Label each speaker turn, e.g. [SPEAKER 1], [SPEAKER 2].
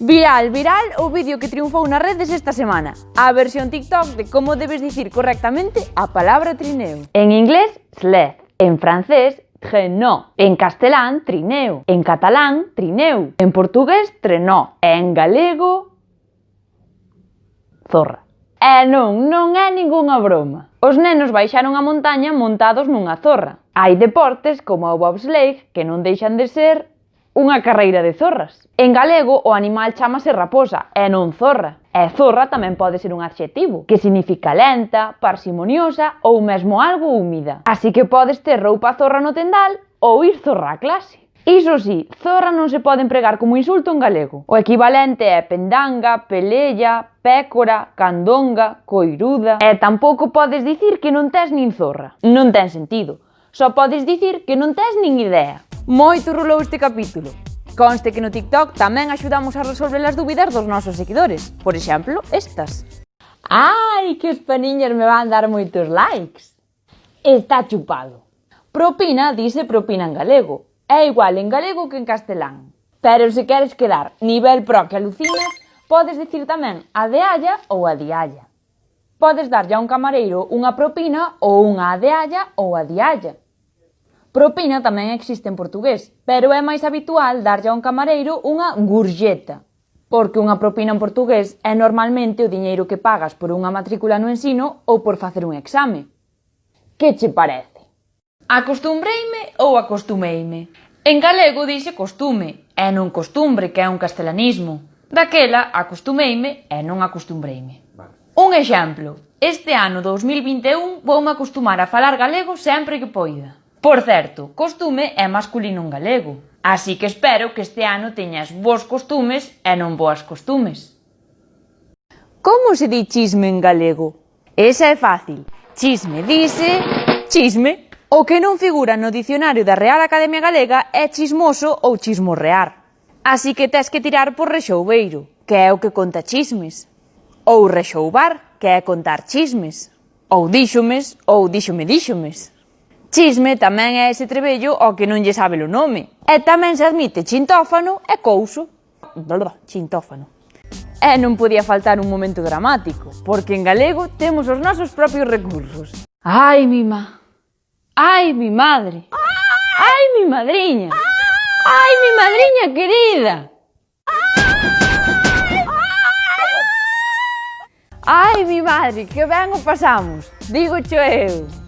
[SPEAKER 1] Viral o vídeo que triunfou nas redes esta semana. A versión TikTok de como debes dicir correctamente a palabra trineo. En inglés, sled. En francés, traîneau. En castelán, trineo. En catalán, trineu. En portugués, trenó. E en galego, zorra. E non é ningunha broma. Os nenos baixaron a montaña montados nunha zorra. Hai deportes como o bobsleigh que non deixan de ser unha carreira de zorras. En galego, o animal chámase raposa e non zorra. E zorra tamén pode ser un adxetivo, que significa lenta, parsimoniosa ou mesmo algo húmida. Así que podes ter roupa zorra no tendal ou ir zorra a clase. Iso sí, zorra non se pode empregar como insulto en galego. O equivalente é pendanga, pelella, pécora, candonga, coiruda. E tampouco podes dicir que non tes nin zorra. Non ten sentido. Só podes dicir que non tes nin idea. Moito rolou este capítulo. Conste que no TikTok tamén axudamos a resolver as dúbidas dos nosos seguidores. Por exemplo, estas. Ai, que os paniños me van dar moitos likes. Está chupado. Propina dice propina en galego. É igual en galego que en castelán. Pero se queres quedar nivel pro que alucinas, podes dicir tamén a dealla ou a dialla. Podes darlle a un camareiro unha propina ou unha adealla ou a dialla. Propina tamén existe en portugués, pero é máis habitual darlle a un camareiro unha gorjeta, porque unha propina en portugués é normalmente o diñeiro que pagas por unha matrícula no ensino ou por facer un exame. Que che parece? Acostumbreime ou acostumeime? En galego dixe costume, e non costumbre, que é un castelanismo. Daquela, acostumeime e non acostumbreime. Un exemplo, este ano 2021 voume acostumar a falar galego sempre que poida. Por certo, costume é masculino en galego, así que espero que este ano teñas bons costumes e non boas costumes. Como se di chisme en galego? Esa é fácil. Chisme dice chisme. O que non figura no dicionario da Real Academia Galega é chismoso ou chismorrear. Así que tes que tirar por rexoubeiro, que é o que conta chismes. Ou rexoubar, que é contar chismes. Ou díxomes, ou díxomes. Chisme tamén é ese trebello ao que non lle sabe o nome. E tamén se admite chintófano e couso. Chintófano. E non podía faltar un momento dramático, porque en galego temos os nosos propios recursos. Ai, mi madre. Ai, mi madriña. Ai, mi madriña querida. Ai, mi madre, que ben o pasamos. Digo cho eu.